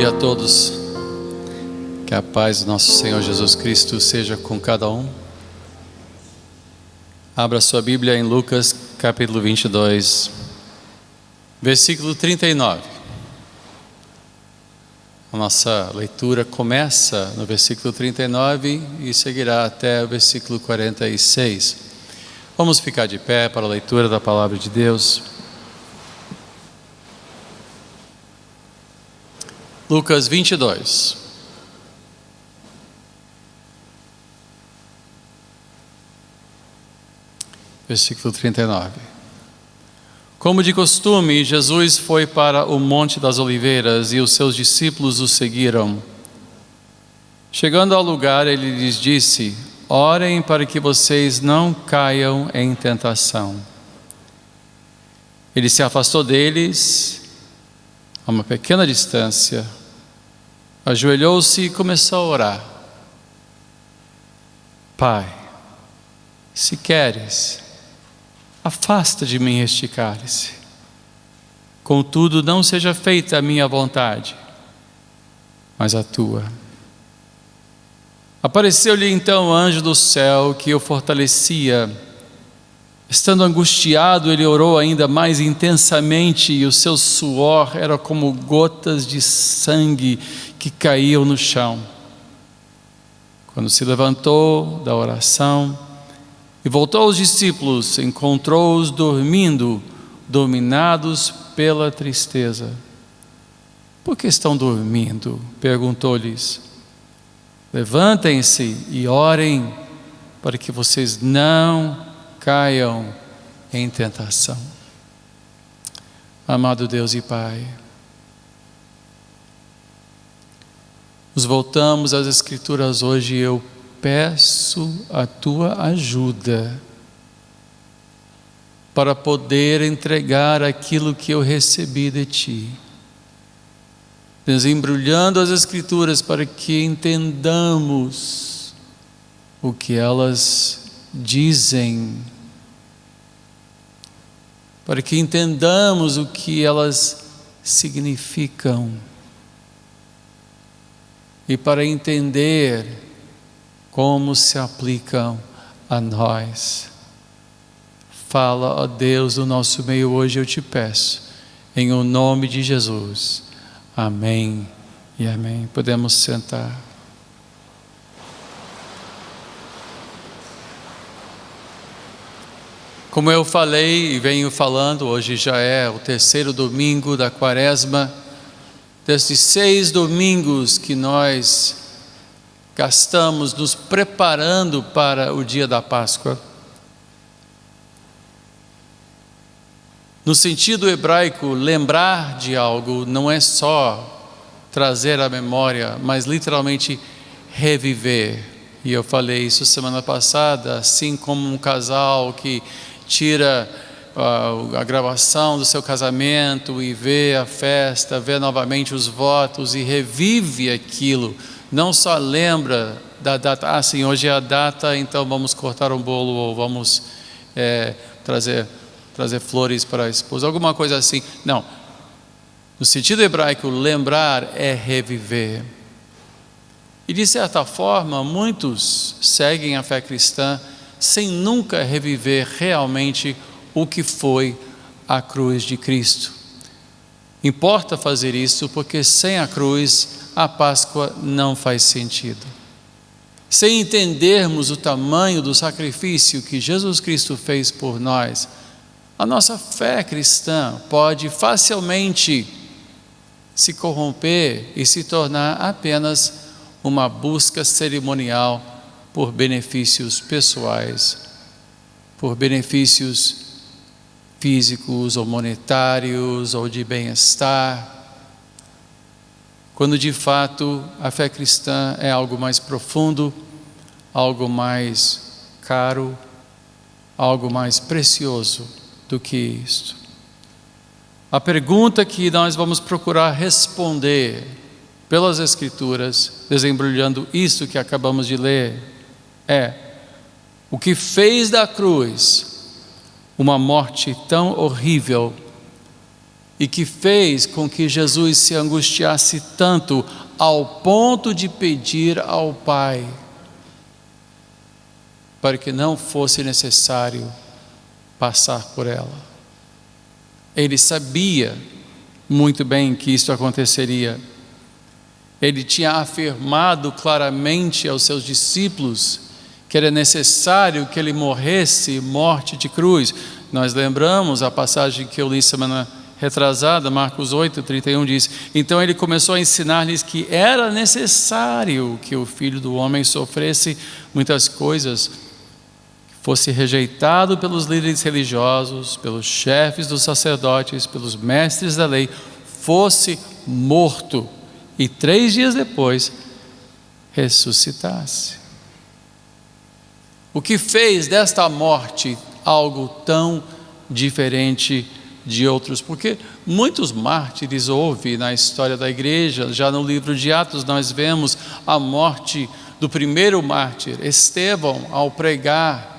dia a todos. Que a paz do nosso Senhor Jesus Cristo seja com cada um. Abra sua Bíblia em Lucas capítulo 22, versículo 39. A nossa leitura começa no versículo 39 e seguirá até o versículo 46. Vamos ficar de pé para a leitura da palavra de Deus. Lucas 22. Versículo 39. Como de costume, Jesus foi para o Monte das Oliveiras e os seus discípulos o seguiram. Chegando ao lugar, ele lhes disse: orem para que vocês não caiam em tentação. Ele se afastou deles a uma pequena distância, ajoelhou-se e começou a orar. Pai, se queres, afasta de mim este cálice. Contudo, não seja feita a minha vontade, mas a tua. Apareceu-lhe então o anjo do céu que o fortalecia. Estando angustiado, ele orou ainda mais intensamente e o seu suor era como gotas de sangue que caíam no chão. Quando se levantou da oração e voltou aos discípulos, encontrou-os dormindo, dominados pela tristeza. Por que estão dormindo? Perguntou-lhes. Levantem-se e orem para que vocês não caiam em tentação. Amado Deus e Pai, nos voltamos às Escrituras hoje e eu peço a Tua ajuda para poder entregar aquilo que eu recebi de Ti, desembrulhando as Escrituras para que entendamos o que elas dizem, para que entendamos o que elas significam e para entender como se aplicam a nós. Fala, ó Deus, do nosso meio hoje, eu te peço, em o nome de Jesus. Amém e amém. Podemos sentar. Como eu falei e venho falando, hoje já é o terceiro domingo da Quaresma, desses 6 domingos que nós gastamos nos preparando para o dia da Páscoa. No sentido hebraico, lembrar de algo não é só trazer à memória, mas literalmente reviver. E eu falei isso semana passada, assim como um casal que tira a gravação do seu casamento e vê a festa, vê novamente os votos e revive aquilo. Não só lembra da data, sim, hoje é a data, então vamos cortar um bolo ou vamos trazer flores para a esposa, alguma coisa assim. Não, no sentido hebraico, lembrar é reviver. E de certa forma, muitos seguem a fé cristã sem nunca reviver realmente o que foi a cruz de Cristo. Importa fazer isso porque sem a cruz a Páscoa não faz sentido. Sem entendermos o tamanho do sacrifício que Jesus Cristo fez por nós, a nossa fé cristã pode facilmente se corromper e se tornar apenas uma busca cerimonial por benefícios pessoais, por benefícios físicos ou monetários ou de bem-estar, quando de fato a fé cristã é algo mais profundo, algo mais caro, algo mais precioso do que isto. A pergunta que nós vamos procurar responder pelas Escrituras, desembrulhando isso que acabamos de ler, é: o que fez da cruz uma morte tão horrível e que fez com que Jesus se angustiasse tanto ao ponto de pedir ao Pai para que não fosse necessário passar por ela. Ele sabia muito bem que isso aconteceria. Ele tinha afirmado claramente aos seus discípulos que era necessário que ele morresse morte de cruz. Nós lembramos a passagem que eu li semana retrasada, Marcos 8:31 diz: então ele começou a ensinar-lhes que era necessário que o Filho do Homem sofresse muitas coisas, fosse rejeitado pelos líderes religiosos, pelos chefes dos sacerdotes, pelos mestres da lei, fosse morto e 3 dias depois ressuscitasse. O que fez desta morte algo tão diferente de outros? Porque muitos mártires houve na história da igreja. Já no livro de Atos nós vemos a morte do primeiro mártir, Estevão. Ao pregar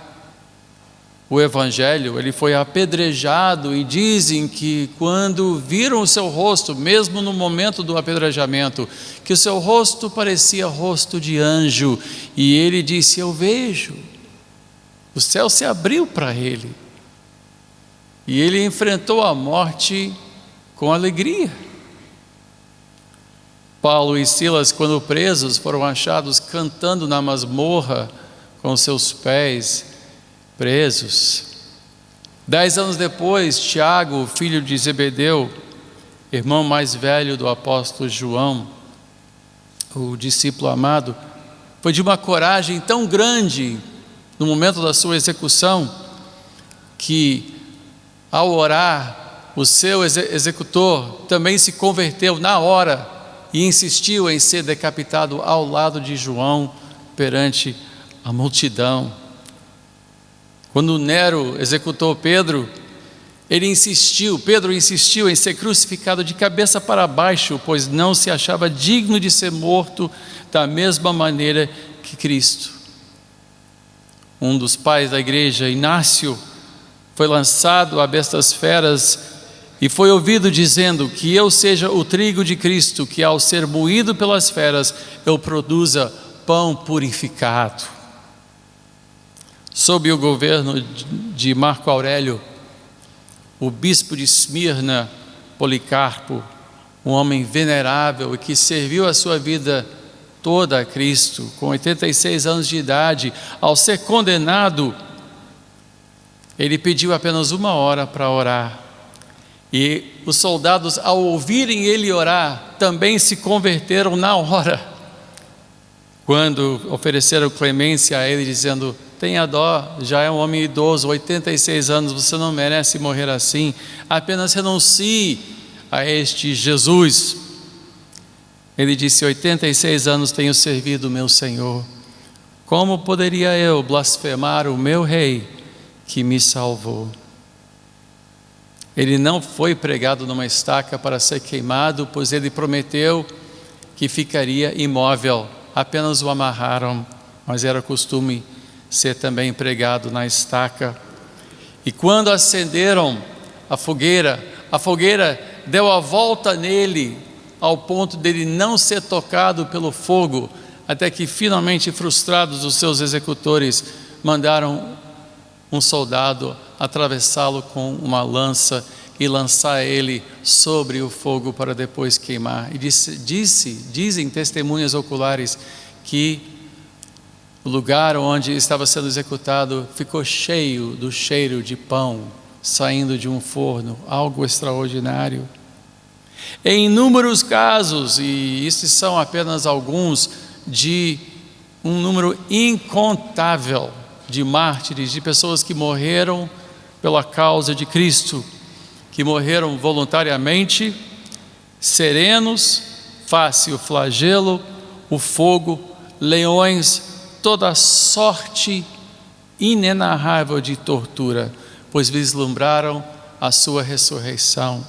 o evangelho, ele foi apedrejado, e dizem que quando viram o seu rosto, mesmo no momento do apedrejamento, que o seu rosto parecia rosto de anjo, e ele disse: eu vejo. O céu se abriu para ele, e ele enfrentou a morte com alegria. Paulo e Silas, quando presos, foram achados cantando na masmorra com seus pés presos. 10 anos depois, Tiago, filho de Zebedeu, irmão mais velho do apóstolo João, o discípulo amado, foi de uma coragem tão grande no momento da sua execução, que ao orar, o seu executor também se converteu na hora e insistiu em ser decapitado ao lado de João perante a multidão. Quando Nero executou Pedro, Pedro insistiu em ser crucificado de cabeça para baixo, pois não se achava digno de ser morto da mesma maneira que Cristo. Um dos pais da igreja, Inácio, foi lançado a bestas feras e foi ouvido dizendo: que eu seja o trigo de Cristo, que ao ser moído pelas feras eu produza pão purificado. Sob o governo de Marco Aurélio, o bispo de Esmirna, Policarpo, um homem venerável e que serviu a sua vida toda a Cristo, com 86 anos de idade, ao ser condenado, ele pediu apenas 1 hora para orar. E os soldados, ao ouvirem ele orar, também se converteram na hora. Quando ofereceram clemência a ele, dizendo: tenha dó, já é um homem idoso, 86 anos, você não merece morrer assim, apenas renuncie a este Jesus. Ele disse: 86 anos tenho servido o meu Senhor, como poderia eu blasfemar o meu rei que me salvou? Ele não foi pregado numa estaca para ser queimado, pois ele prometeu que ficaria imóvel. Apenas o amarraram, mas era costume ser também pregado na estaca. E quando acenderam a fogueira deu a volta nele, ao ponto dele não ser tocado pelo fogo, até que finalmente, frustrados os seus executores, mandaram um soldado atravessá-lo com uma lança e lançar ele sobre o fogo para depois queimar. E dizem testemunhas oculares que o lugar onde estava sendo executado ficou cheio do cheiro de pão saindo de um forno, algo extraordinário. Em inúmeros casos, e esses são apenas alguns de um número incontável de mártires, de pessoas que morreram pela causa de Cristo, que morreram voluntariamente, serenos, face o flagelo, o fogo, leões, toda sorte inenarrável de tortura, pois vislumbraram a sua ressurreição.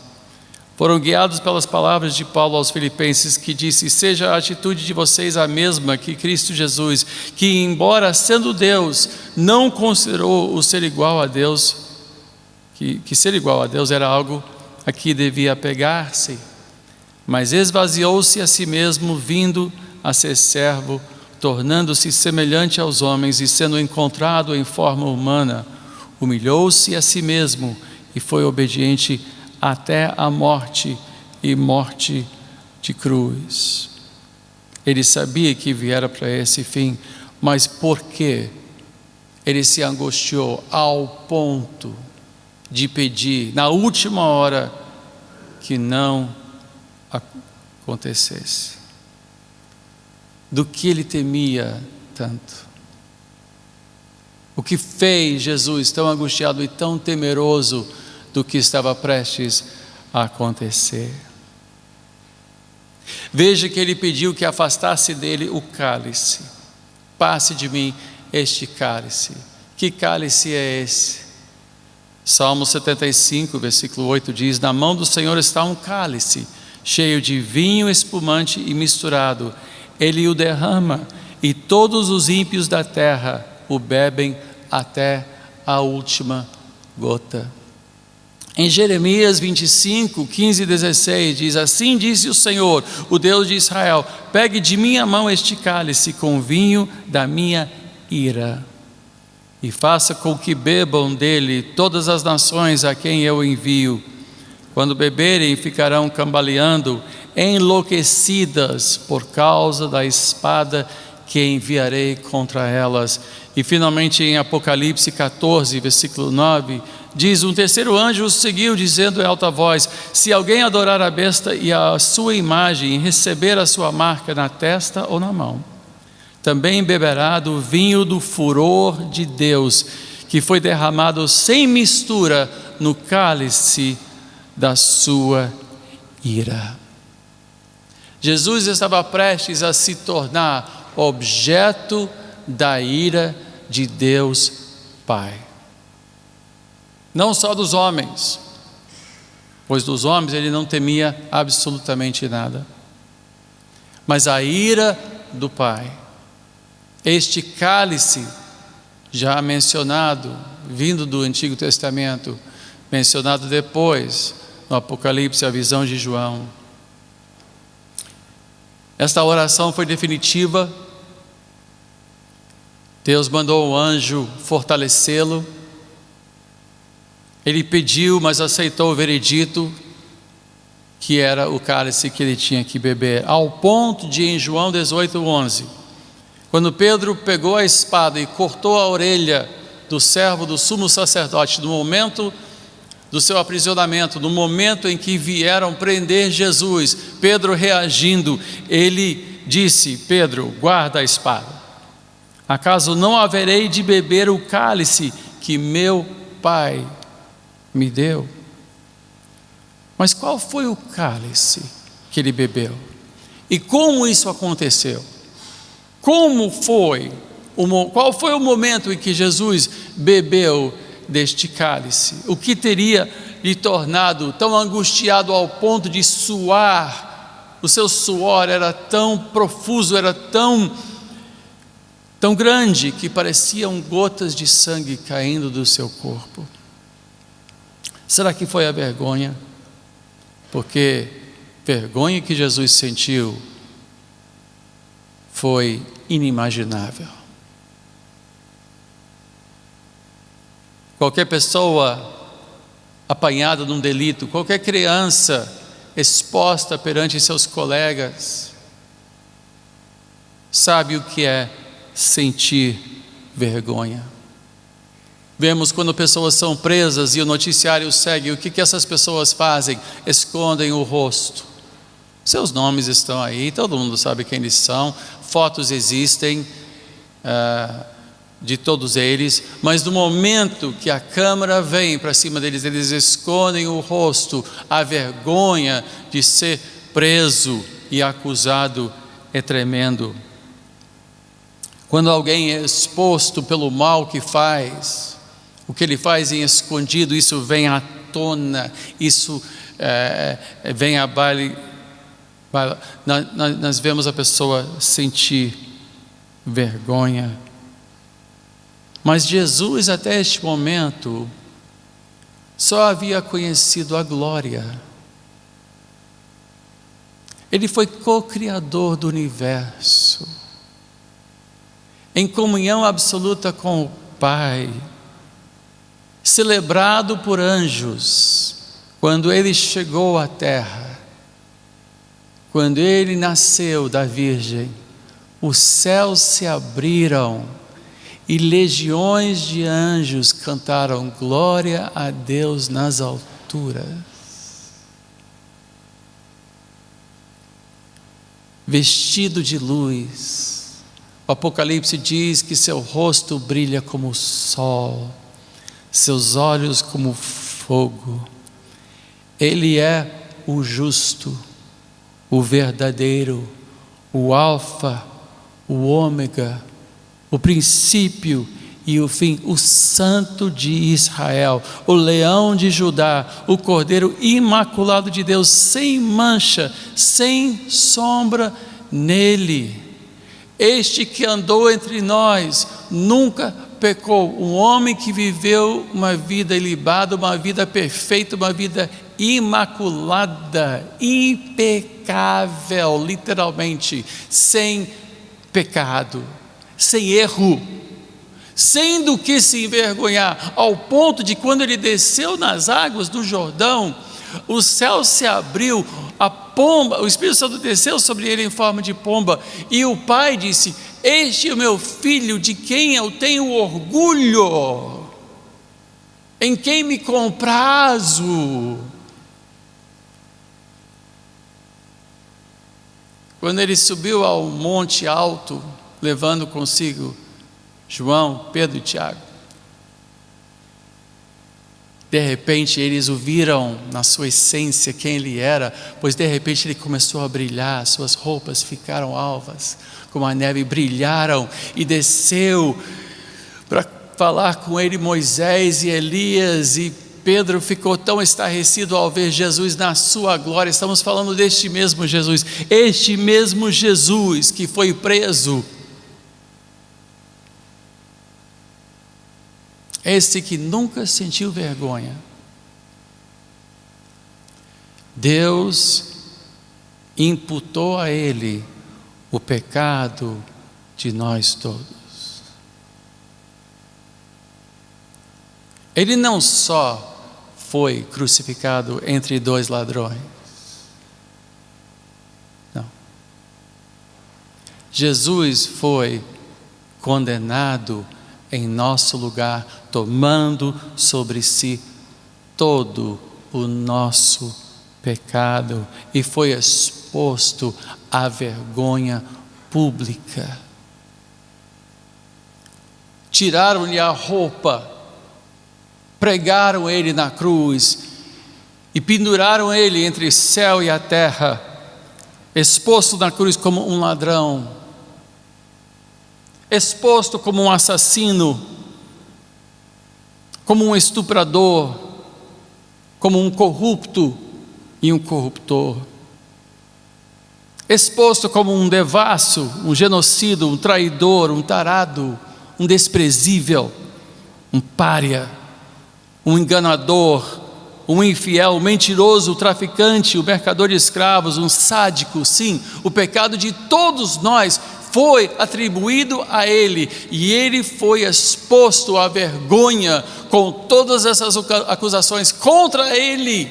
Foram guiados pelas palavras de Paulo aos Filipenses, que disse: seja a atitude de vocês a mesma que Cristo Jesus, que embora sendo Deus, não considerou o ser igual a Deus, que ser igual a Deus era algo a que devia apegar-se, mas esvaziou-se a si mesmo, vindo a ser servo, tornando-se semelhante aos homens e sendo encontrado em forma humana, humilhou-se a si mesmo e foi obediente até a morte e morte de cruz. Ele sabia que viera para esse fim, mas por quê? Ele se angustiou ao ponto de pedir, na última hora, que não acontecesse. Do que ele temia tanto? O que fez Jesus tão angustiado e tão temeroso do que estava prestes a acontecer? Veja que ele pediu que afastasse dele o cálice. Passe de mim este cálice. Que cálice é esse? Salmo 75, versículo 8 diz: na mão do Senhor está um cálice, cheio de vinho espumante e misturado. Ele o derrama, e todos os ímpios da terra o bebem até a última gota. Em Jeremias 25, 15 e 16 diz: assim disse o Senhor, o Deus de Israel: pegue de minha mão este cálice com vinho da minha ira, e faça com que bebam dele todas as nações a quem eu envio. Quando beberem, ficarão cambaleando, enlouquecidas por causa da espada que enviarei contra elas. E finalmente em Apocalipse 14, versículo 9, diz: um terceiro anjo os seguiu, dizendo em alta voz: se alguém adorar a besta e a sua imagem, e receber a sua marca na testa ou na mão, também beberá do vinho do furor de Deus, que foi derramado sem mistura no cálice da sua ira. Jesus estava prestes a se tornar objeto da ira de Deus Pai. Não só dos homens, pois dos homens ele não temia absolutamente nada, mas a ira do Pai. Este cálice, já mencionado, vindo do Antigo Testamento, mencionado depois no Apocalipse, a visão de João. Esta oração foi definitiva. Deus mandou o anjo fortalecê-lo. Ele pediu, mas aceitou o veredito, que era o cálice que ele tinha que beber, ao ponto de, em João 18:11, quando Pedro pegou a espada e cortou a orelha do servo do sumo sacerdote, no momento do seu aprisionamento, no momento em que vieram prender Jesus, Pedro reagindo, ele disse: Pedro, guarda a espada. Acaso não haverei de beber o cálice que meu Pai me deu? Mas qual foi o cálice que ele bebeu? E como isso aconteceu? Como foi? Qual foi o momento em que Jesus bebeu deste cálice? O que teria lhe tornado tão angustiado ao ponto de suar? O seu suor era tão profuso, era tão grande, que pareciam gotas de sangue caindo do seu corpo. Será que foi a vergonha? Porque vergonha que Jesus sentiu foi inimaginável. Qualquer pessoa apanhada num delito, qualquer criança exposta perante seus colegas, sabe o que é sentir vergonha. Vemos quando pessoas são presas e o noticiário segue, o que essas pessoas fazem? Escondem o rosto. Seus nomes estão aí, todo mundo sabe quem eles são, fotos existem de todos eles, mas no momento que a câmera vem para cima deles, eles escondem o rosto. A vergonha de ser preso e acusado é tremendo. Quando alguém é exposto pelo mal que faz, o que ele faz em escondido, isso vem à tona, isso vem a baile. Nós vemos a pessoa sentir vergonha. Mas Jesus, até este momento, só havia conhecido a glória. Ele foi co-criador do universo, em comunhão absoluta com o Pai, celebrado por anjos, quando ele chegou à terra, quando ele nasceu da Virgem, os céus se abriram e legiões de anjos cantaram glória a Deus nas alturas. Vestido de luz, o Apocalipse diz que seu rosto brilha como o sol, seus olhos como fogo. Ele é o justo, o verdadeiro, o alfa, o ômega, o princípio e o fim, o Santo de Israel, o leão de Judá, o cordeiro imaculado de Deus, sem mancha, sem sombra nele. Este que andou entre nós, nunca pecou, um homem que viveu uma vida ilibada, uma vida perfeita, uma vida imaculada, impecável, literalmente, sem pecado, sem erro, sem do que se envergonhar, ao ponto de quando ele desceu nas águas do Jordão, o céu se abriu, a pomba, o Espírito Santo desceu sobre ele em forma de pomba, e o Pai disse: este é o meu filho, de quem eu tenho orgulho, em quem me comprazo. Quando ele subiu ao monte alto, levando consigo João, Pedro e Tiago, de repente eles o viram na sua essência, quem ele era, pois de repente ele começou a brilhar, suas roupas ficaram alvas, como a neve, brilharam, e desceu para falar com ele Moisés e Elias, e Pedro ficou tão estarrecido ao ver Jesus na sua glória. Estamos falando deste mesmo Jesus, este mesmo Jesus que foi preso, esse que nunca sentiu vergonha. Deus imputou a ele o pecado de nós todos. Ele não só foi crucificado entre dois ladrões, não. Jesus foi condenado em nosso lugar, tomando sobre si todo o nosso pecado, e foi exposto à vergonha pública. Tiraram-lhe a roupa, pregaram ele na cruz e penduraram ele entre o céu e a terra, exposto na cruz como um ladrão, exposto como um assassino, como um estuprador, como um corrupto e um corruptor, exposto como um devasso, um genocida, um traidor, um tarado, um desprezível, um pária, um enganador, um infiel, um mentiroso, um traficante, um mercador de escravos, um sádico. Sim, o pecado de todos nós foi atribuído a ele, e ele foi exposto à vergonha com todas essas acusações contra ele.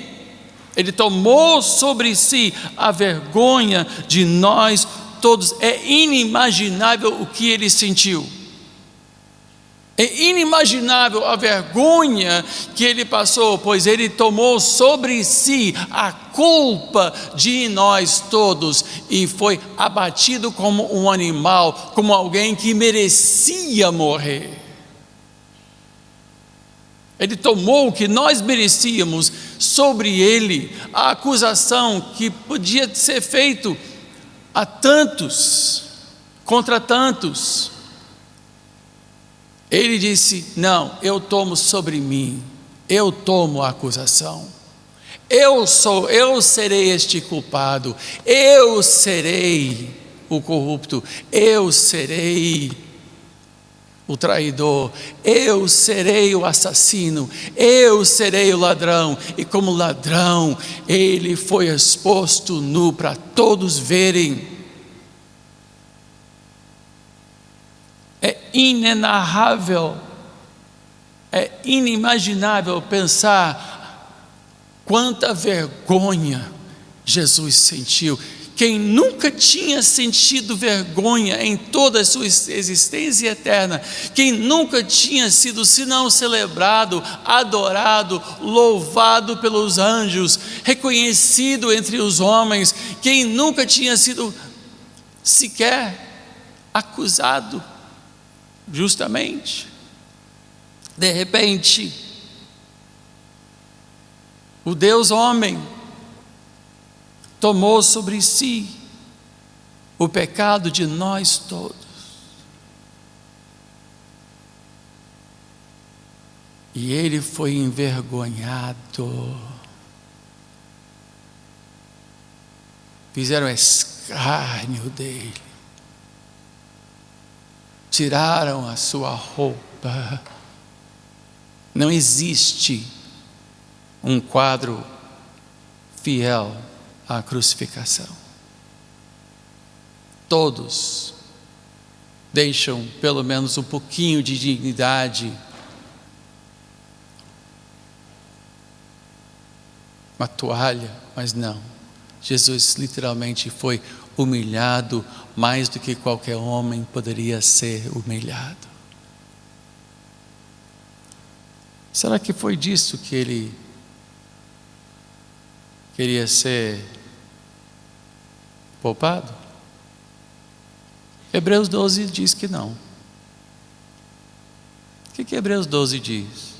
Ele tomou sobre si a vergonha de nós todos. É inimaginável o que ele sentiu. É inimaginável a vergonha que ele passou, pois ele tomou sobre si a culpa de nós todos e foi abatido como um animal, como alguém que merecia morrer. Ele tomou o que nós merecíamos sobre ele, a acusação que podia ser feita a tantos, contra tantos. Ele disse: não, eu tomo sobre mim, eu tomo a acusação, eu serei este culpado, eu serei o corrupto, eu serei o traidor, eu serei o assassino, eu serei o ladrão. E como ladrão, ele foi exposto nu para todos verem. É inenarrável, é inimaginável pensar quanta vergonha Jesus sentiu. Quem nunca tinha sentido vergonha em toda a sua existência eterna, quem nunca tinha sido senão celebrado, adorado, louvado pelos anjos, reconhecido entre os homens, quem nunca tinha sido sequer acusado justamente, de repente, o Deus homem tomou sobre si o pecado de nós todos. E ele foi envergonhado. Fizeram escárnio dele. Tiraram a sua roupa. Não existe um quadro fiel à crucificação. Todos deixam pelo menos um pouquinho de dignidade, uma toalha, mas não. Jesus literalmente foi humilhado mais do que qualquer homem poderia ser humilhado. Será que foi disso que ele queria ser poupado? Hebreus 12 diz que não. O que Hebreus 12 diz?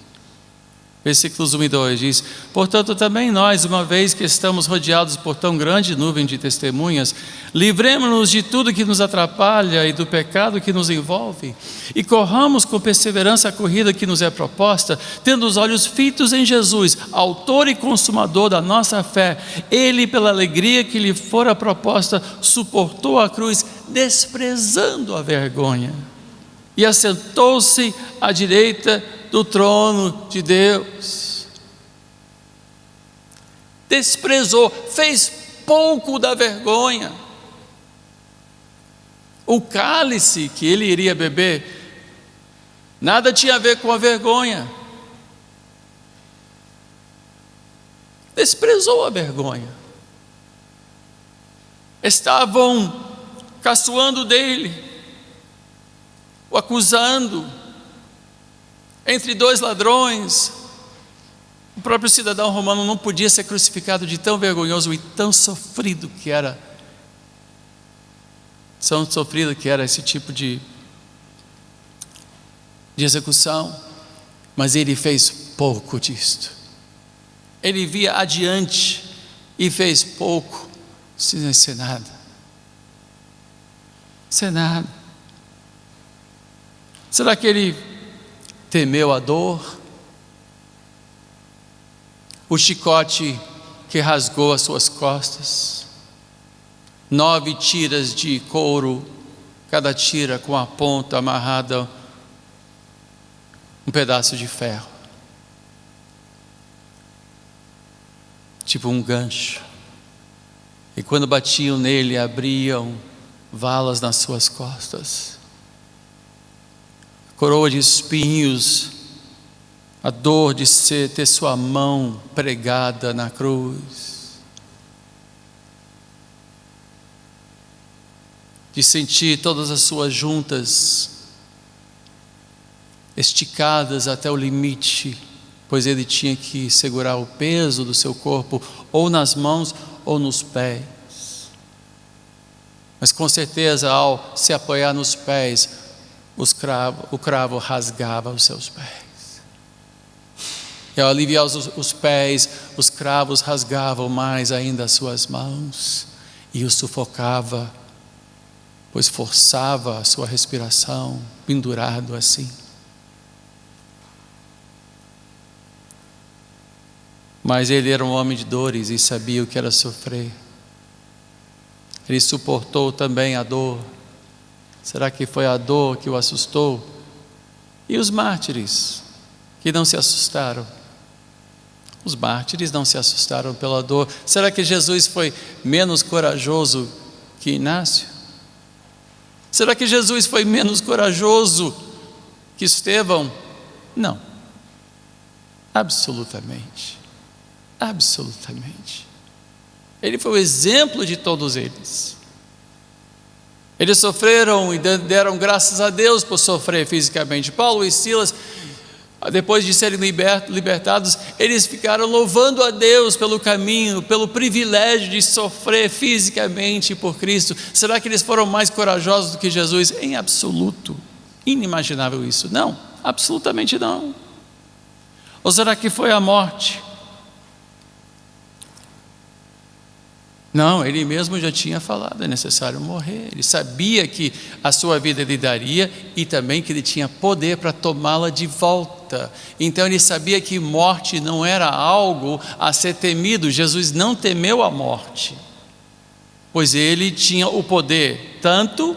Versículos 1 e 2 diz: portanto também nós, uma vez que estamos rodeados por tão grande nuvem de testemunhas, livremo-nos de tudo que nos atrapalha e do pecado que nos envolve, e corramos com perseverança a corrida que nos é proposta, tendo os olhos fitos em Jesus, autor e consumador da nossa fé. Ele, pela alegria que lhe fora proposta, suportou a cruz, desprezando a vergonha, e assentou-se à direita do trono de Deus. Desprezou, fez pouco da vergonha. O cálice que ele iria beber, nada tinha a ver com a vergonha. Desprezou a vergonha. Estavam caçoando dele, o acusando. Entre dois ladrões, o próprio cidadão romano não podia ser crucificado de tão vergonhoso e tão sofrido que era. Tão sofrido que era esse tipo de execução. Mas ele fez pouco disto. Ele via adiante e fez pouco, sem ser nada. Sem nada. Será que ele temeu a dor, o chicote que rasgou as suas costas, 9 tiras de couro, cada tira com a ponta amarrada um pedaço de ferro, tipo um gancho, e quando batiam nele abriam valas nas suas costas, coroa de espinhos, a dor de ter sua mão pregada na cruz, de sentir todas as suas juntas esticadas até o limite, pois ele tinha que segurar o peso do seu corpo ou nas mãos ou nos pés. Mas com certeza, ao se apoiar nos pés, o cravo rasgava os seus pés. E ao aliviar os pés, os cravos rasgavam mais ainda as suas mãos e o sufocava, pois forçava a sua respiração, pendurado assim. Mas ele era um homem de dores e sabia o que era sofrer. Ele suportou também a dor. Será que foi a dor que o assustou? E os mártires, que não se assustaram? Os mártires não se assustaram pela dor. Será que Jesus foi menos corajoso que Inácio? Será que Jesus foi menos corajoso que Estevão? Não. Absolutamente. Absolutamente. Ele foi o exemplo de todos eles. Eles sofreram e deram graças a Deus por sofrer fisicamente. Paulo e Silas, depois de serem libertados, eles ficaram louvando a Deus pelo caminho, pelo privilégio de sofrer fisicamente por Cristo. Será que eles foram mais corajosos do que Jesus? Em absoluto. Inimaginável isso. Não, absolutamente não. Ou será que foi a morte? Não, ele mesmo já tinha falado, é necessário morrer. Ele sabia que a sua vida lhe daria e também que ele tinha poder para tomá-la de volta. Então ele sabia que morte não era algo a ser temido. Jesus não temeu a morte, pois ele tinha o poder tanto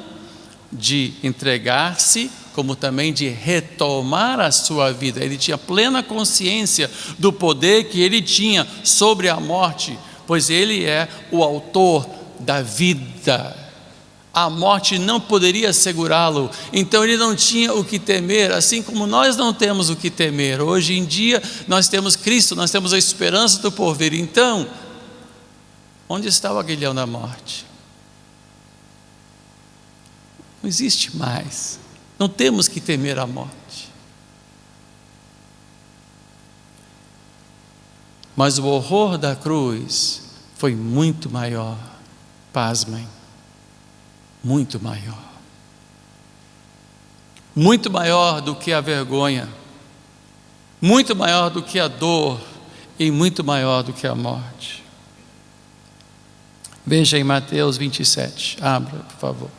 de entregar-se, como também de retomar a sua vida. Ele tinha plena consciência do poder que ele tinha sobre a morte, pois ele é o autor da vida. A morte não poderia segurá-lo, então ele não tinha o que temer, assim como nós não temos o que temer. Hoje em dia nós temos Cristo, nós temos a esperança do porvir. Então, onde está o aguilhão da morte? Não existe mais, não temos que temer a morte. Mas o horror da cruz foi muito maior, pasmem, muito maior. Muito maior do que a vergonha, muito maior do que a dor e muito maior do que a morte. Veja em Mateus 27, abra, por favor.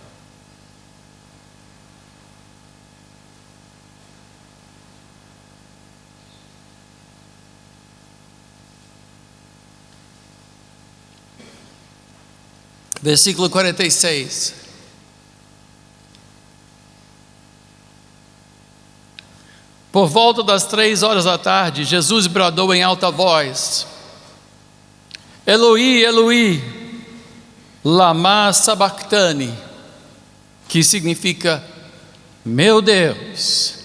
Versículo 46. Por volta das 3 horas da tarde, Jesus bradou em alta voz: Eloi, Eloi, lama sabachthani, que significa: meu Deus,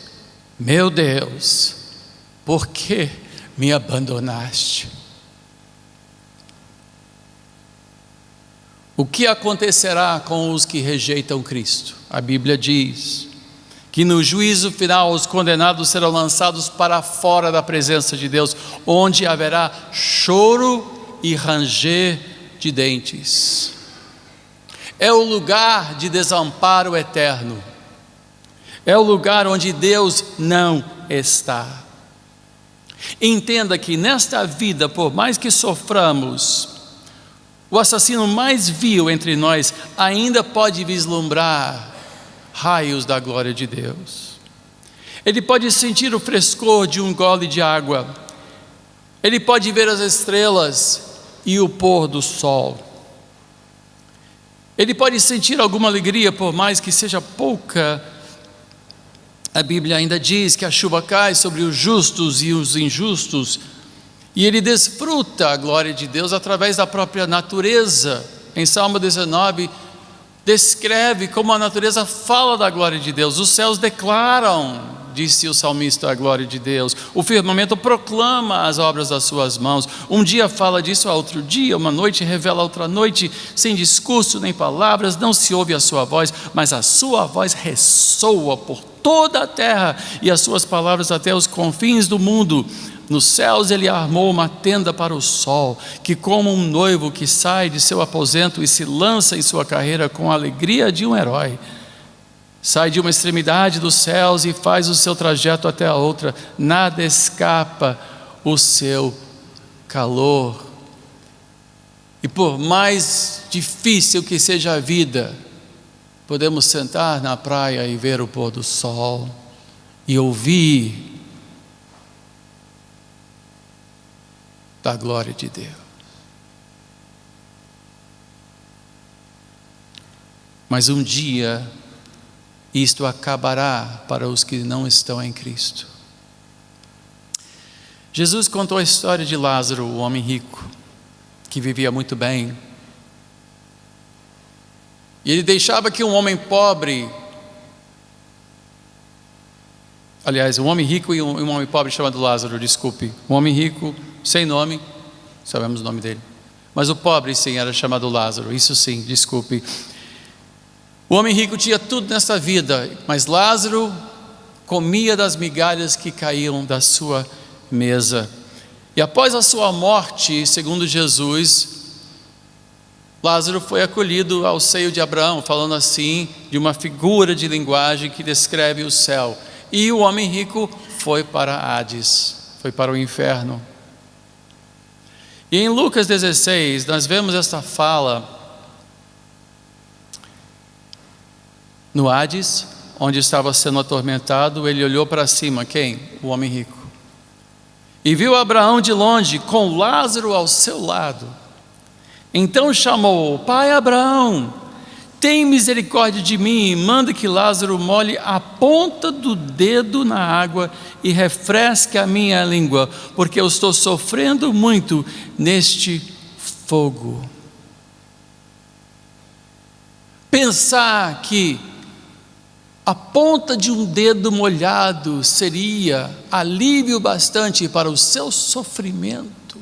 por que me abandonaste? O que acontecerá com os que rejeitam Cristo? A Bíblia diz que no juízo final os condenados serão lançados para fora da presença de Deus, onde haverá choro e ranger de dentes. É o lugar de desamparo eterno. É o lugar onde Deus não está. Entenda que nesta vida, por mais que soframos, o assassino mais vil entre nós ainda pode vislumbrar raios da glória de Deus. Ele pode sentir o frescor de um gole de água. Ele pode ver as estrelas e o pôr do sol. Ele pode sentir alguma alegria, por mais que seja pouca. A Bíblia ainda diz que a chuva cai sobre os justos e os injustos, e ele desfruta a glória de Deus através da própria natureza. Em Salmo 19, descreve como a natureza fala da glória de Deus. Os céus declaram, disse o salmista, a glória de Deus. O firmamento proclama as obras das suas mãos. Um dia fala disso a outro dia, uma noite revela a outra noite. Sem discurso nem palavras, não se ouve a sua voz, mas a sua voz ressoa por toda a terra e as suas palavras até os confins do mundo. Nos céus ele armou uma tenda para o sol, que como um noivo que sai de seu aposento e se lança em sua carreira com a alegria de um herói, sai de uma extremidade dos céus e faz o seu trajeto até a outra, nada escapa o seu calor. E por mais difícil que seja a vida, podemos sentar na praia e ver o pôr do sol e ouvir da glória de Deus. Mas um dia Isto acabará para os que não estão em Cristo. Jesus contou a história de Lázaro, o homem rico, que vivia muito bem. E ele deixava que um homem pobre, aliás, um homem rico e um homem pobre chamado Lázaro, desculpe. Um homem rico, sem nome, sabemos o nome dele. Mas o pobre, sim, era chamado Lázaro, isso sim, desculpe. O homem rico tinha tudo nessa vida, mas Lázaro comia das migalhas que caíam da sua mesa. E após a sua morte, segundo Jesus, Lázaro foi acolhido ao seio de Abraão, falando assim, de uma figura de linguagem que descreve o céu. E o homem rico foi para Hades, foi para o inferno. E em Lucas 16, nós vemos esta fala no Hades, onde estava sendo atormentado. Ele olhou para cima, quem? O homem rico. E viu Abraão de longe, com Lázaro ao seu lado. Então chamou: pai Abraão, tem misericórdia de mim e manda que Lázaro molhe a ponta do dedo na água e refresque a minha língua, porque eu estou sofrendo muito neste fogo. Pensar que a ponta de um dedo molhado seria alívio bastante para o seu sofrimento.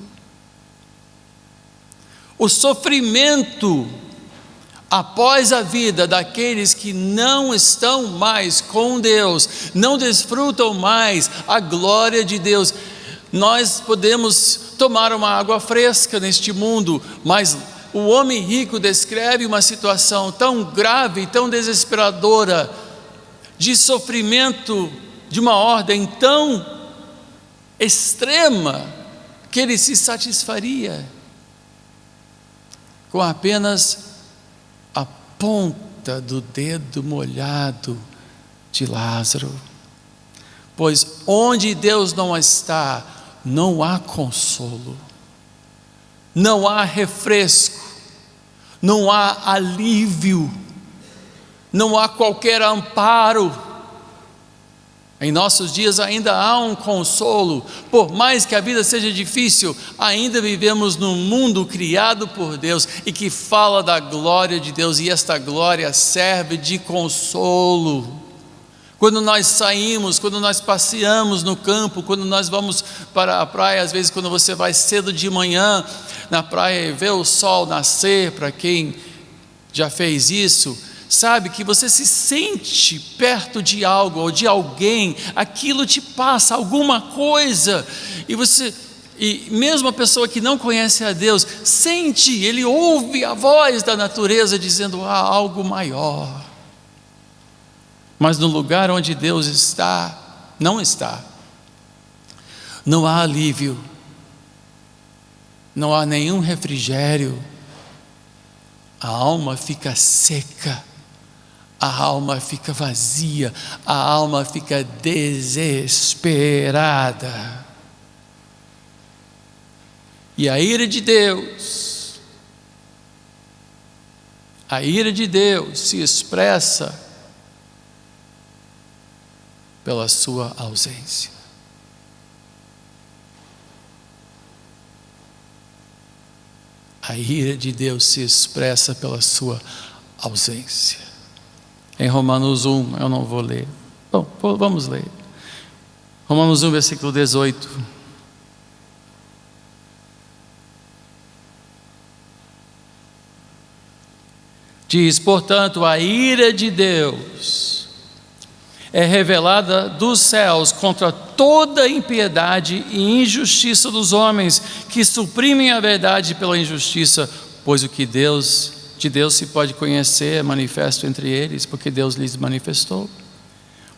O sofrimento após a vida daqueles que não estão mais com Deus, não desfrutam mais a glória de Deus. Nós podemos tomar uma água fresca neste mundo, mas o homem rico descreve uma situação tão grave, tão desesperadora, de sofrimento de uma ordem tão extrema, que ele se satisfaria com apenas a ponta do dedo molhado de Lázaro. Pois onde Deus não está, não há consolo, não há refresco, não há alívio, não há qualquer amparo. Em nossos dias ainda há um consolo, por mais que a vida seja difícil, ainda vivemos num mundo criado por Deus e que fala da glória de Deus, e esta glória serve de consolo. Quando nós saímos, quando nós passeamos no campo, quando nós vamos para a praia, às vezes quando você vai cedo de manhã na praia e vê o sol nascer, para quem já fez isso, sabe que você se sente perto de algo ou de alguém, aquilo te passa alguma coisa, e mesmo a pessoa que não conhece a Deus, sente, ele ouve a voz da natureza dizendo: há algo maior. Mas no lugar onde Deus está, não há alívio, não há nenhum refrigério, a alma fica seca, a alma fica vazia, a alma fica desesperada. E a ira de Deus se expressa pela sua ausência. A ira de Deus se expressa pela sua ausência. Em Romanos 1, eu não vou ler. Bom, vamos ler. Romanos 1, versículo 18. Diz: portanto, a ira de Deus é revelada dos céus contra toda impiedade e injustiça dos homens, que suprimem a verdade pela injustiça, pois o que de Deus se pode conhecer é manifesto entre eles, porque Deus lhes manifestou.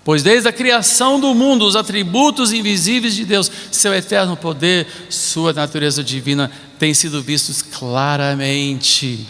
Pois desde a criação do mundo, os atributos invisíveis de Deus, seu eterno poder, sua natureza divina, têm sido vistos claramente,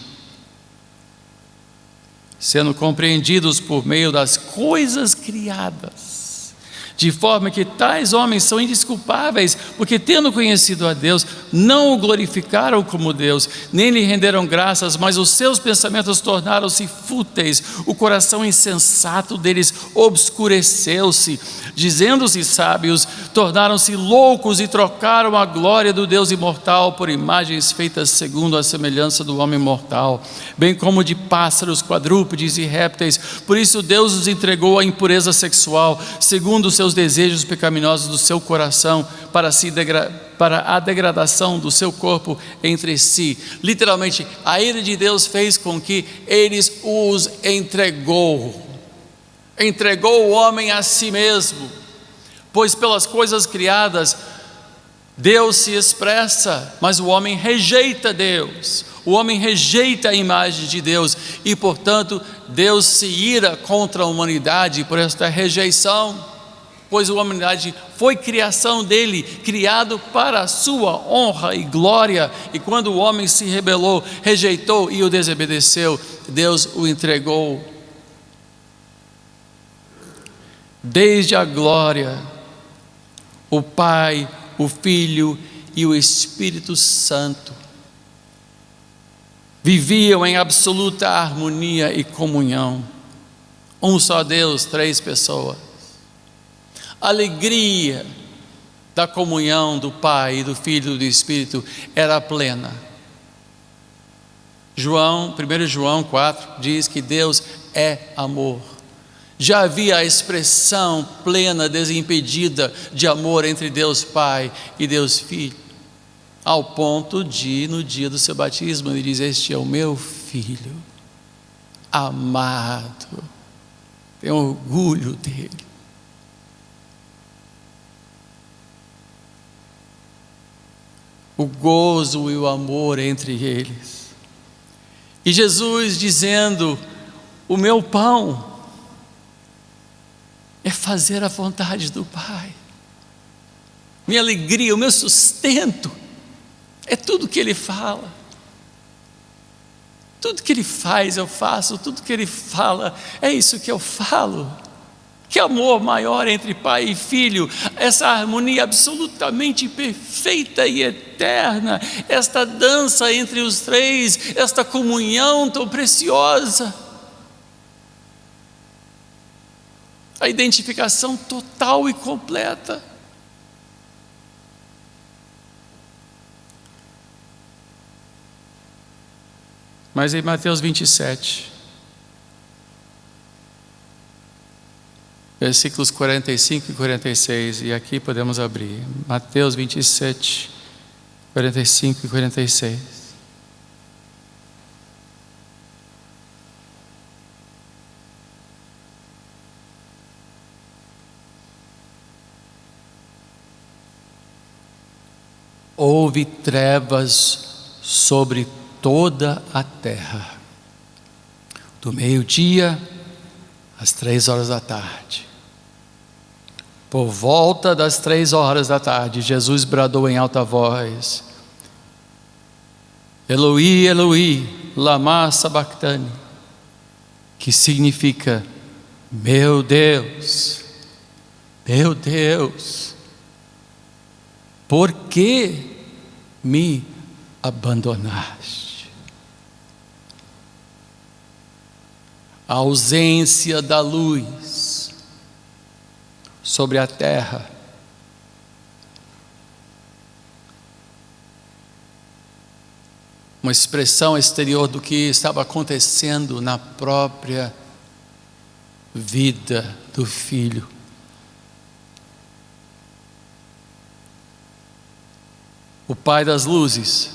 sendo compreendidos por meio das coisas criadas, de forma que tais homens são indesculpáveis, porque tendo conhecido a Deus, não o glorificaram como Deus, nem lhe renderam graças, mas os seus pensamentos tornaram-se fúteis, o coração insensato deles obscureceu-se, dizendo-se sábios, tornaram-se loucos e trocaram a glória do Deus imortal por imagens feitas segundo a semelhança do homem mortal, bem como de pássaros, quadrúpedes e répteis. Por isso Deus os entregou à impureza sexual, segundo os seus desejos pecaminosos do seu coração, para a degradação do seu corpo entre si. Literalmente, a ira de Deus fez com que eles os entregou o homem a si mesmo, pois pelas coisas criadas Deus se expressa, mas o homem rejeita Deus, o homem rejeita a imagem de Deus, e portanto Deus se ira contra a humanidade por esta rejeição, pois a humanidade foi criação dele, criado para a sua honra e glória, e quando o homem se rebelou, rejeitou e o desobedeceu, Deus o entregou. Desde a glória, o Pai, o Filho e o Espírito Santo viviam em absoluta harmonia e comunhão. Um só Deus, três pessoas. A alegria da comunhão do Pai, do Filho e do Espírito era plena. 1 João 4 diz que Deus é amor. Já havia a expressão plena, desimpedida de amor entre Deus Pai e Deus Filho, ao ponto de, no dia do seu batismo, ele diz: este é o meu filho amado, tenho orgulho dele. O gozo e o amor entre eles. E Jesus dizendo: o meu pão é fazer a vontade do Pai. Minha alegria, o meu sustento é tudo que Ele fala. Tudo que Ele faz eu faço, tudo que Ele fala é isso que eu falo. Que amor maior entre pai e filho, essa harmonia absolutamente perfeita e eterna, esta dança entre os três, esta comunhão tão preciosa, a identificação total e completa. Mas em Mateus 27, versículos 45 e 46, e aqui podemos abrir, Mateus 27, 45 e 46. Houve trevas sobre toda a terra, do meio-dia às 3 horas da tarde. Por volta das 3 horas da tarde, Jesus bradou em alta voz: Eloi, Eloi, lama sabachthani, que significa: meu Deus, por que me abandonaste? A ausência da luz sobre a terra uma expressão exterior do que estava acontecendo na própria vida do filho. O pai das luzes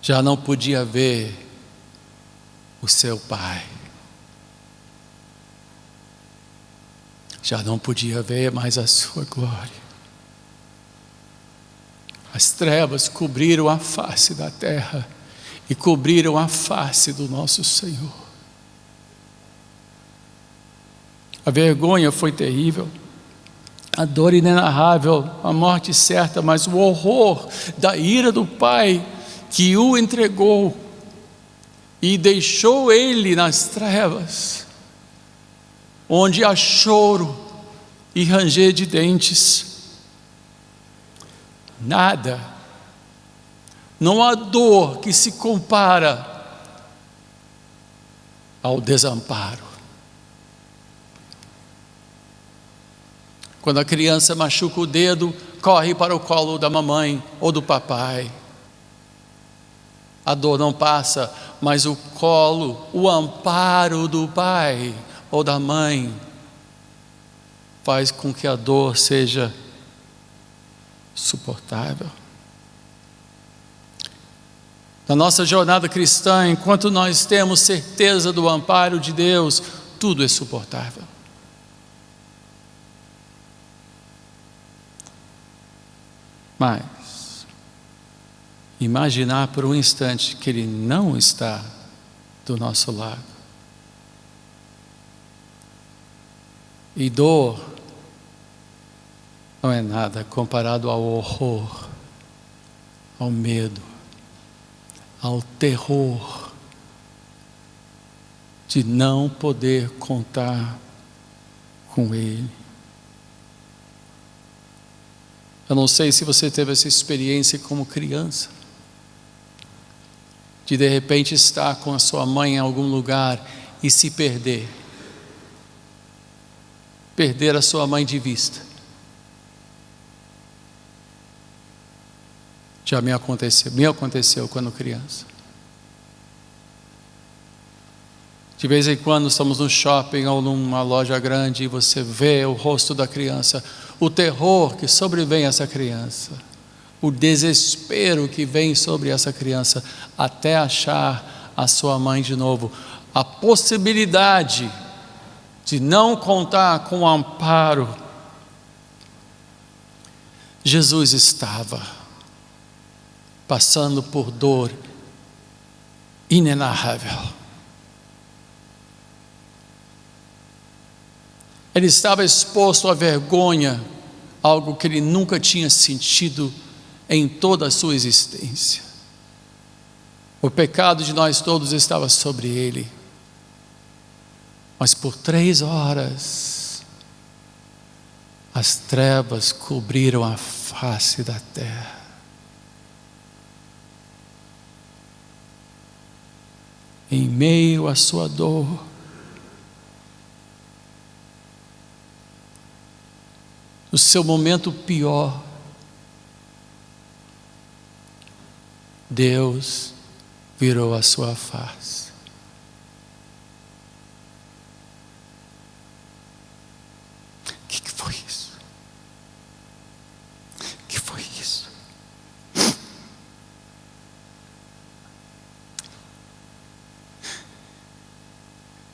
já não podia ver o seu pai, já não podia ver mais a sua glória. As trevas cobriram a face da terra e cobriram a face do nosso Senhor. A vergonha foi terrível, a dor inenarrável, a morte certa, mas o horror da ira do Pai que o entregou e deixou ele nas trevas, onde há choro e ranger de dentes. Nada, não há dor que se compara ao desamparo. Quando a criança machuca o dedo, corre para o colo da mamãe ou do papai. A dor não passa, mas o colo, o amparo do pai ou da mãe faz com que a dor seja suportável. Na nossa jornada cristã, enquanto nós temos certeza do amparo de Deus, tudo é suportável. Mas imaginar por um instante que Ele não está do nosso lado. E dor não é nada comparado ao horror, ao medo, ao terror de não poder contar com Ele. Eu não sei se você teve essa experiência como criança, de repente estar com a sua mãe em algum lugar e se perder a sua mãe de vista. Já me aconteceu quando criança. De vez em quando estamos no shopping ou numa loja grande e você vê o rosto da criança, o terror que sobrevém a essa criança, o desespero que vem sobre essa criança até achar a sua mãe de novo, a possibilidade de não contar com o amparo. Jesus estava passando por dor inenarrável. Ele estava exposto à vergonha, algo que ele nunca tinha sentido em toda a sua existência. O pecado de nós todos estava sobre ele. Mas por 3 horas, as trevas cobriram a face da terra. Em meio à sua dor, no seu momento pior, Deus virou a sua face. O que foi isso? O que foi isso?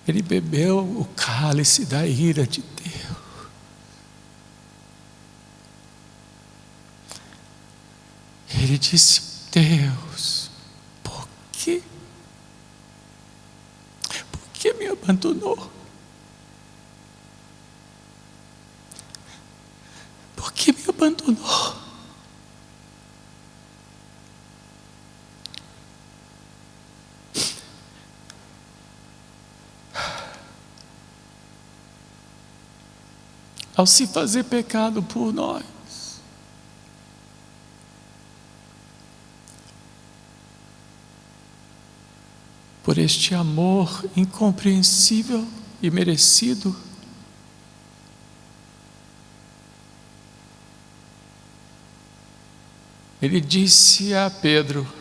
Ele bebeu o cálice da ira de Deus. Ele disse: Deus, por que me abandonou? Por que me abandonou? Ao se fazer pecado por nós, por este amor incompreensível e merecido, ele disse a Pedro: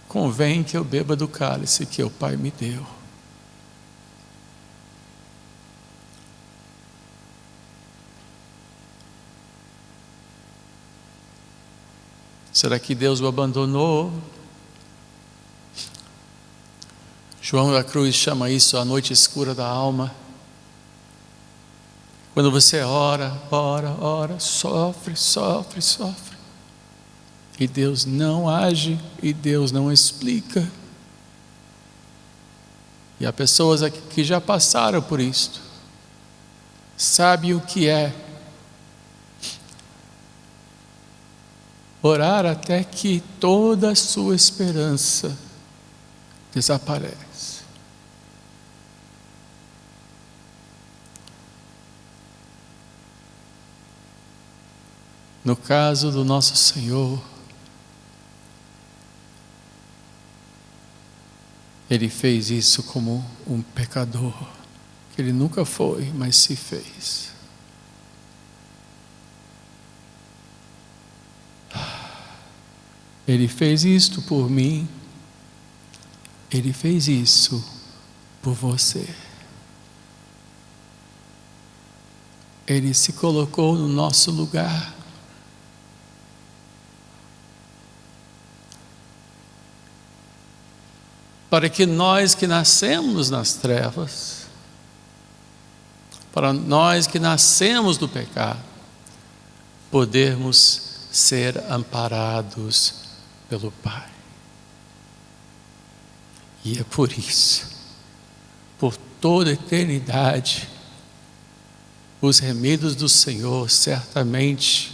convém que eu beba do cálice que o Pai me deu. Será que Deus o abandonou? João da Cruz chama isso a noite escura da alma. Quando você ora, sofre, e Deus não age, e Deus não explica. E há pessoas aqui que já passaram por isto, sabem o que é orar até que toda a sua esperança desaparece. No caso do nosso Senhor, Ele fez isso como um pecador, que Ele nunca foi, mas se fez. Ele fez isto por mim, Ele fez isso por você. Ele se colocou no nosso lugar. Para que nós que nascemos nas trevas, para nós que nascemos do pecado, podermos ser amparados pelo Pai. E é por isso, por toda a eternidade, os remidos do Senhor certamente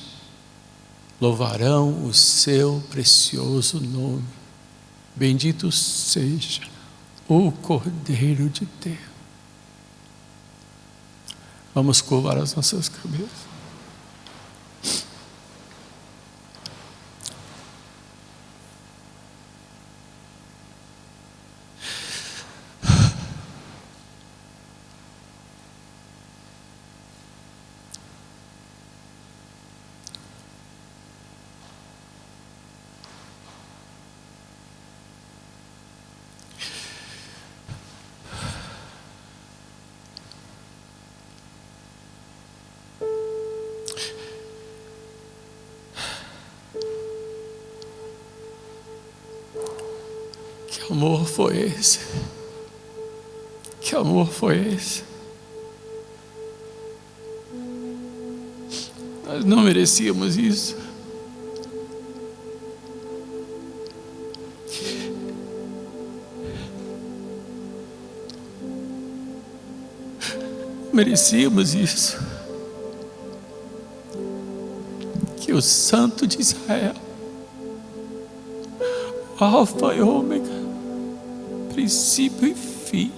louvarão o seu precioso nome. Bendito seja o Cordeiro de Deus. Vamos curvar as nossas cabeças. Que amor foi esse? Que amor foi esse? Nós não merecíamos isso. Merecíamos isso. Que o Santo de Israel, Alfa e Ômega, princípio e fim,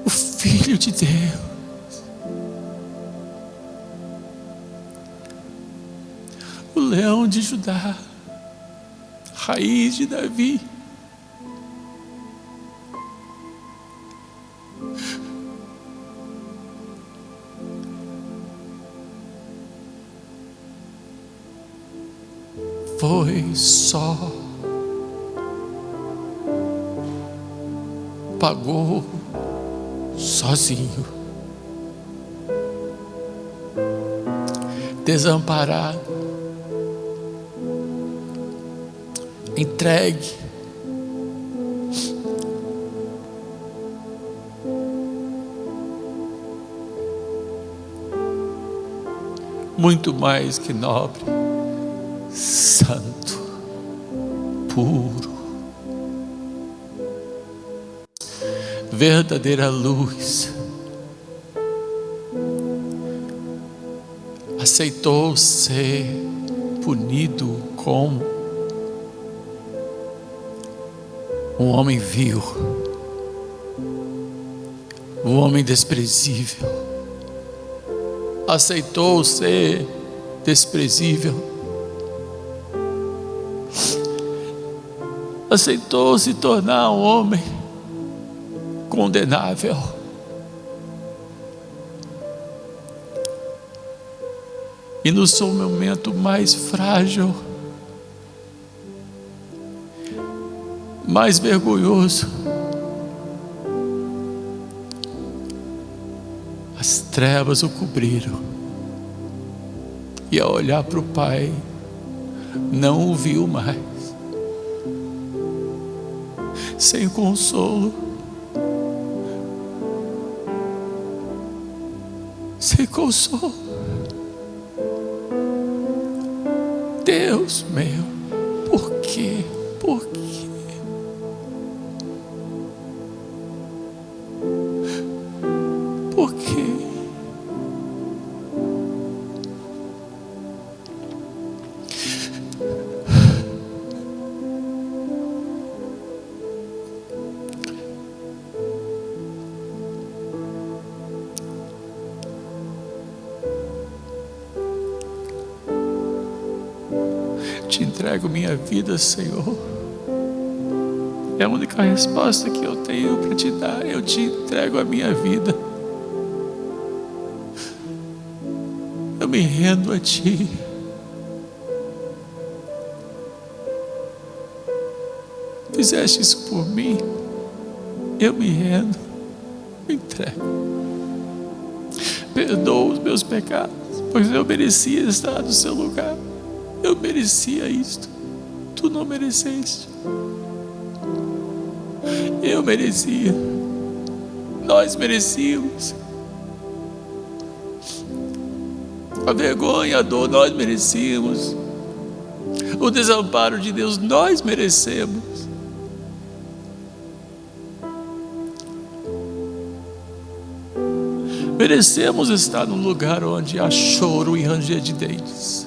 o Filho de Deus, o Leão de Judá, raiz de Davi, foi só, pagou sozinho, desamparado, entregue, muito mais que nobre, santo, puro, verdadeira luz, aceitou ser punido como um homem vil, um homem desprezível, aceitou ser desprezível, aceitou se tornar um homem condenável, e no seu momento mais frágil, mais vergonhoso, as trevas o cobriram, e ao olhar para o Pai, não o viu mais, sem consolo, sem consolo. Deus meu, por quê? Por quê? Por quê? te entrego minha vida, Senhor. É a única resposta que eu tenho para te dar. Eu te entrego a minha vida. Eu me rendo a ti. Fizeste isso por mim. Eu me rendo, me entrego. Perdoa os meus pecados, pois eu merecia estar no seu lugar. Eu merecia isto. Tu não mereceste. Eu merecia. Nós merecíamos. A vergonha, a dor, nós merecíamos. O desamparo de Deus, nós merecemos. Merecemos estar num lugar onde há choro e ranger de dentes,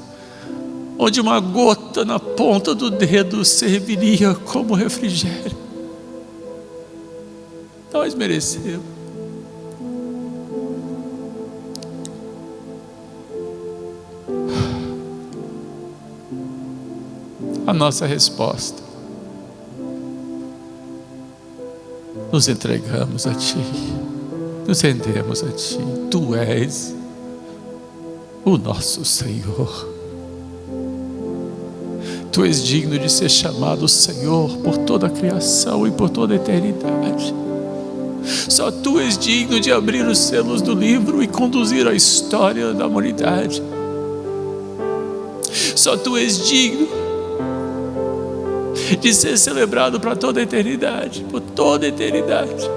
onde uma gota na ponta do dedo serviria como refrigério. Nós merecemos. A nossa resposta: nos entregamos a Ti, nos rendemos a Ti. Tu és o nosso Senhor. Tu és digno de ser chamado Senhor por toda a criação e por toda a eternidade. Só Tu és digno de abrir os selos do livro e conduzir a história da humanidade. Só Tu és digno de ser celebrado para toda a eternidade, por toda a eternidade.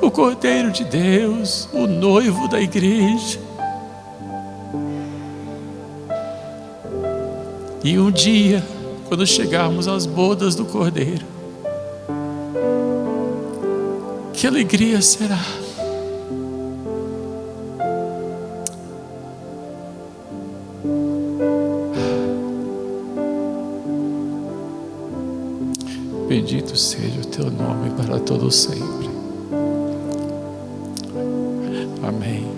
O Cordeiro de Deus, o noivo da igreja. E um dia, quando chegarmos às bodas do Cordeiro, que alegria será! Bendito seja o Teu nome para todo sempre. Amém.